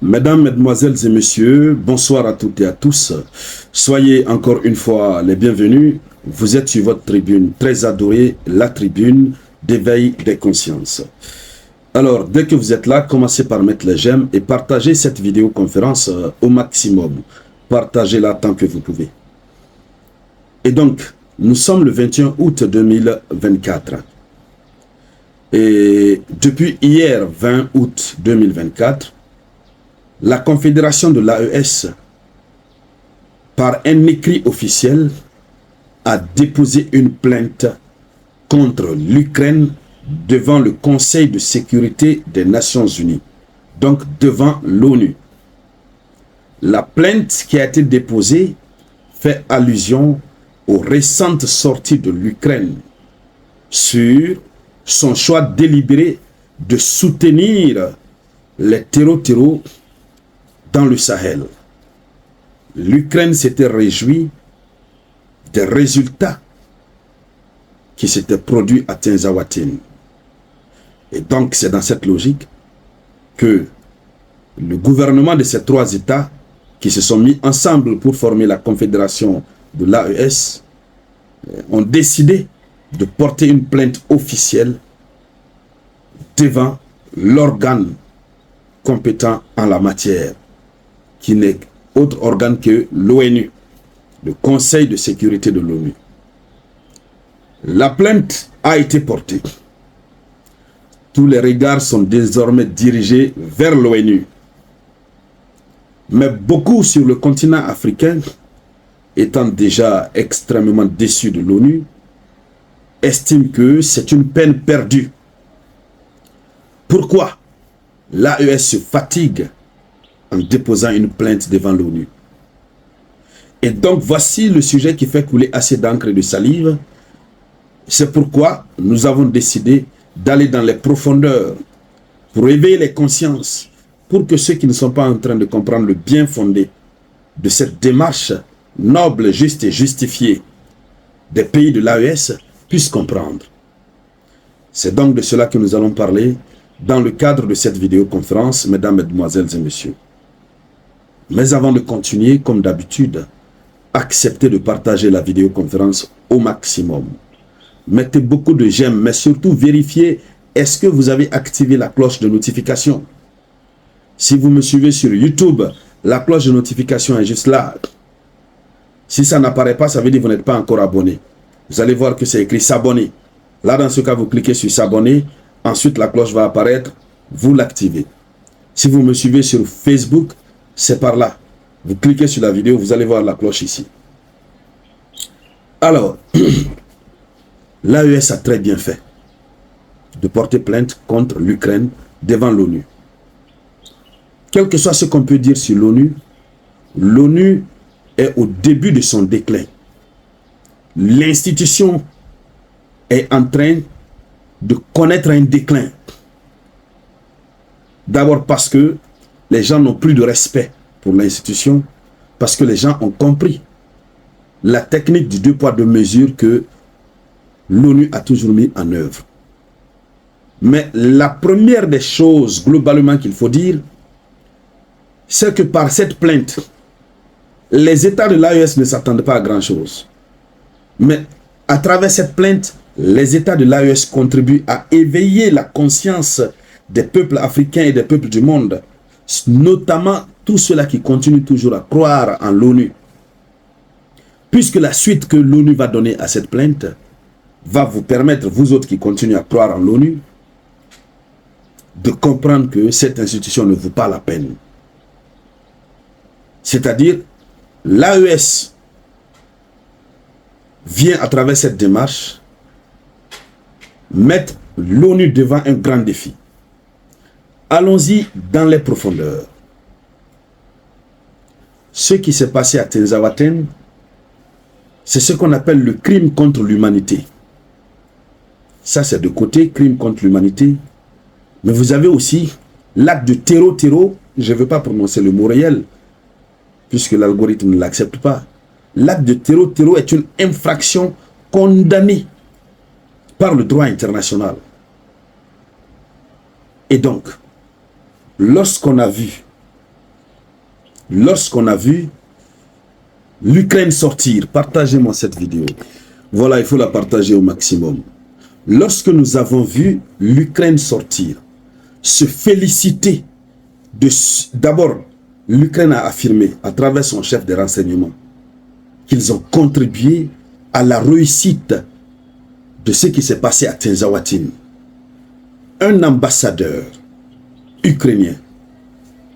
Mesdames, Mesdemoiselles et Messieurs, bonsoir à toutes et à tous. Soyez encore une fois les bienvenus. Vous êtes sur votre tribune très adorée, la tribune d'éveil des consciences. Alors, dès que vous êtes là, commencez par mettre les j'aime et partagez cette vidéoconférence au maximum. Partagez-la tant que vous pouvez. Et donc, nous sommes le 21 août 2024. Et depuis hier, 20 août 2024, la Confédération de l'AES, par un écrit officiel, a déposé une plainte contre l'Ukraine devant le Conseil de sécurité des Nations Unies, donc devant l'ONU. La plainte qui a été déposée fait allusion aux récentes sorties de l'Ukraine sur son choix délibéré de soutenir les terreaux dans le Sahel. L'Ukraine s'était réjouie des résultats qui s'étaient produits à Tinzaouatine. Et donc c'est dans cette logique que le gouvernement de ces trois États qui se sont mis ensemble pour former la confédération de l'AES ont décidé de porter une plainte officielle devant l'organe compétent en la matière, qui n'est autre organe que l'ONU, le Conseil de sécurité de l'ONU. La plainte a été portée. Tous les regards sont désormais dirigés vers l'ONU. Mais beaucoup sur le continent africain, étant déjà extrêmement déçus de l'ONU, estiment que c'est une peine perdue. Pourquoi l'AES se fatigue en déposant une plainte devant l'ONU? Et donc voici le sujet qui fait couler assez d'encre et de salive. C'est pourquoi nous avons décidé d'aller dans les profondeurs pour éveiller les consciences, pour que ceux qui ne sont pas en train de comprendre le bien fondé de cette démarche noble, juste et justifiée des pays de l'AES puissent comprendre. C'est donc de cela que nous allons parler dans le cadre de cette vidéoconférence, mesdames, mesdemoiselles et messieurs. Mais avant de continuer, comme d'habitude, acceptez de partager la vidéoconférence au maximum. Mettez beaucoup de j'aime, mais surtout vérifiez est-ce que vous avez activé la cloche de notification. Si vous me suivez sur YouTube, la cloche de notification est juste là. Si ça n'apparaît pas, ça veut dire que vous n'êtes pas encore abonné. Vous allez voir que c'est écrit s'abonner. Là, dans ce cas, vous cliquez sur s'abonner. Ensuite, la cloche va apparaître. Vous l'activez. Si vous me suivez sur Facebook, c'est par là. Vous cliquez sur la vidéo, vous allez voir la cloche ici. Alors, l'AES a très bien fait de porter plainte contre l'Ukraine devant l'ONU. Quel que soit ce qu'on peut dire sur l'ONU, l'ONU est au début de son déclin. L'institution est en train de connaître un déclin. D'abord parce que les gens n'ont plus de respect pour l'institution, parce que les gens ont compris la technique du deux poids deux mesures que l'ONU a toujours mis en œuvre. Mais la première des choses globalement qu'il faut dire, c'est que par cette plainte, les États de l'AES ne s'attendent pas à grand-chose. Mais à travers cette plainte, les États de l'AES contribuent à éveiller la conscience des peuples africains et des peuples du monde, notamment tous ceux-là qui continuent toujours à croire en l'ONU. Puisque la suite que l'ONU va donner à cette plainte va vous permettre, vous autres qui continuez à croire en l'ONU, de comprendre que cette institution ne vaut pas la peine. C'est-à-dire, l'AES vient à travers cette démarche mettre l'ONU devant un grand défi. Allons-y dans les profondeurs. Ce qui s'est passé à Tinzaouatine, c'est ce qu'on appelle le crime contre l'humanité. Ça, c'est de côté, crime contre l'humanité. Mais vous avez aussi l'acte de terreau, je ne veux pas prononcer le mot réel, puisque l'algorithme ne l'accepte pas. L'acte de terreau est une infraction condamnée par le droit international. Et donc, lorsqu'on a vu lorsqu'on a vu l'Ukraine sortir, partagez-moi cette vidéo. Voilà, il faut la partager au maximum. Lorsque nous avons vu l'Ukraine sortir, se féliciter d'abord, l'Ukraine a affirmé à travers son chef de renseignement qu'ils ont contribué à la réussite de ce qui s'est passé à Tenzawatine. Un ambassadeur ukrainien,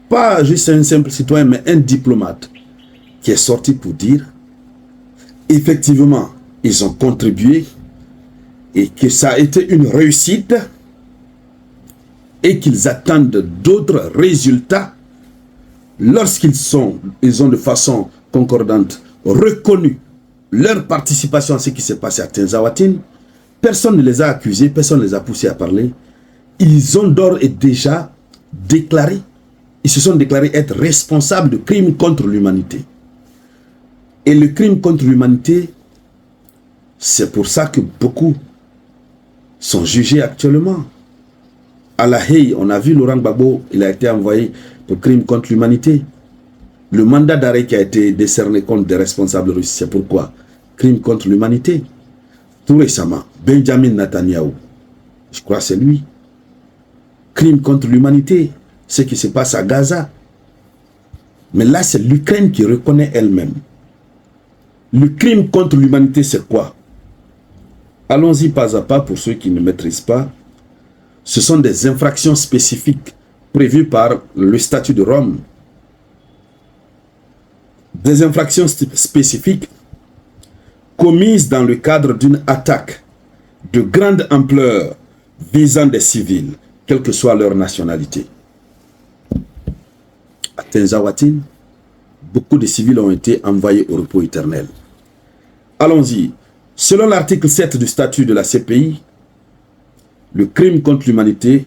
pas juste un simple citoyen, mais un diplomate, qui est sorti pour dire, effectivement, ils ont contribué et que ça a été une réussite et qu'ils attendent d'autres résultats lorsqu'ils ont de façon concordante reconnu leur participation à ce qui s'est passé à Tenzawatine. Personne ne les a accusés, personne ne les a poussés à parler. Ils ont d'ores et déjà déclaré, ils se sont déclarés être responsables de crimes contre l'humanité. Et le crime contre l'humanité, c'est pour ça que beaucoup sont jugés actuellement. À La Haye, on a vu Laurent Gbagbo, il a été envoyé pour crime contre l'humanité. Le mandat d'arrêt qui a été décerné contre des responsables russes, c'est pourquoi? Crime contre l'humanité. Tout récemment, Benjamin Netanyahu, je crois que c'est lui. Crime contre l'humanité, ce qui se passe à Gaza. Mais là, c'est l'Ukraine qui reconnaît elle-même. Le crime contre l'humanité, c'est quoi? Allons-y pas à pas pour ceux qui ne maîtrisent pas. Ce sont des infractions spécifiques prévues par le statut de Rome. Des infractions spécifiques commises dans le cadre d'une attaque de grande ampleur visant des civils, quelle que soit leur nationalité. À Tenzawatine, beaucoup de civils ont été envoyés au repos éternel. Allons-y. Selon l'article 7 du statut de la CPI, le crime contre l'humanité,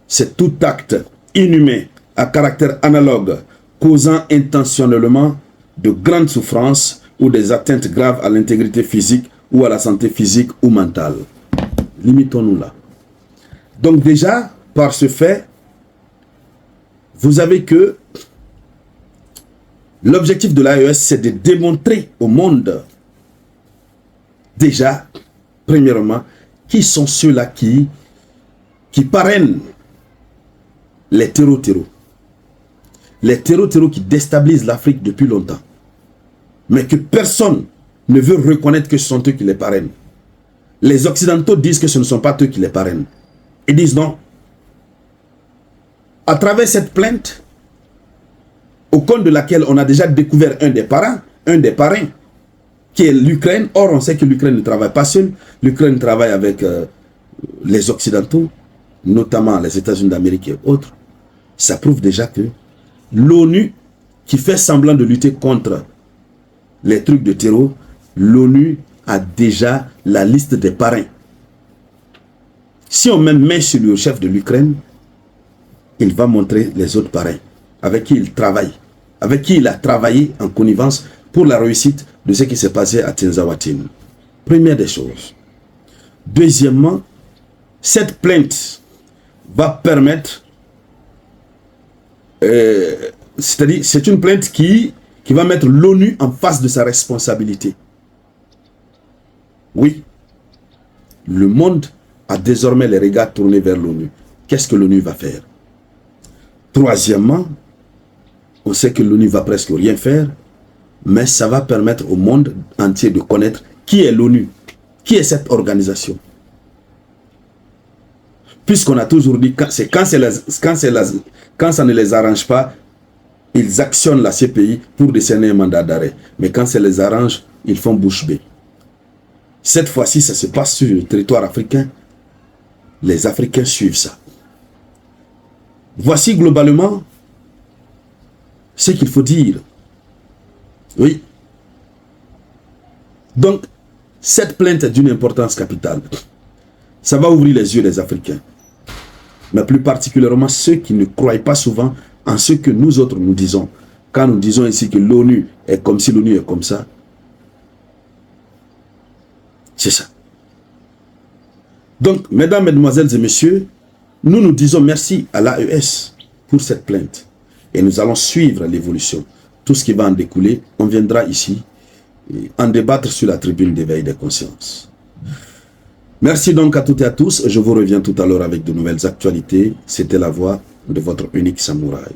c'est tout acte inhumain à caractère analogue causant intentionnellement de grandes souffrances ou des atteintes graves à l'intégrité physique ou à la santé physique ou mentale. Limitons-nous là. Donc déjà, par ce fait, vous avez que l'objectif de l'AES, c'est de démontrer au monde, déjà, premièrement, qui sont ceux-là qui parrainent les terreaux-terreaux. Les terreaux-terreaux qui déstabilisent l'Afrique depuis longtemps. Mais que personne ne veut reconnaître que ce sont eux qui les parrainent. Les Occidentaux disent que ce ne sont pas eux qui les parrainent. Ils disent non. À travers cette plainte, au compte de laquelle on a déjà découvert un des parrains, qui est l'Ukraine. Or, on sait que l'Ukraine ne travaille pas seule. L'Ukraine travaille avec les Occidentaux, notamment les États-Unis d'Amérique et autres. Ça prouve déjà que l'ONU, qui fait semblant de lutter contre les trucs de terreau, l'ONU a déjà la liste des parrains. Si on met sur le chef de l'Ukraine, il va montrer les autres parrains avec qui il travaille, avec qui il a travaillé en connivence pour la réussite de ce qui s'est passé à Tenzawatine. Première des choses. Deuxièmement, cette plainte va permettre, c'est-à-dire c'est une plainte qui va mettre l'ONU en face de sa responsabilité. Oui, le monde a désormais les regards tournés vers l'ONU. Qu'est-ce que l'ONU va faire? Troisièmement, on sait que l'ONU va presque rien faire, mais ça va permettre au monde entier de connaître qui est l'ONU, qui est cette organisation. Puisqu'on a toujours dit que quand ça ne les arrange pas, ils actionnent la CPI pour décerner un mandat d'arrêt. Mais quand ça les arrange, ils font bouche bée. Cette fois-ci, ça se passe sur le territoire africain. Les Africains suivent ça. Voici globalement ce qu'il faut dire. Oui. Donc, cette plainte est d'une importance capitale. Ça va ouvrir les yeux des Africains. Mais plus particulièrement ceux qui ne croient pas souvent en ce que nous autres nous disons. Quand nous disons ici que l'ONU est comme si l'ONU est comme ça. C'est ça. Donc, mesdames, mesdemoiselles et messieurs, nous disons merci à l'AES pour cette plainte. Et nous allons suivre l'évolution. Tout ce qui va en découler, on viendra ici en débattre sur la tribune d'éveil des consciences. Merci donc à toutes et à tous. Je vous reviens tout à l'heure avec de nouvelles actualités. C'était la voix de votre unique samouraï.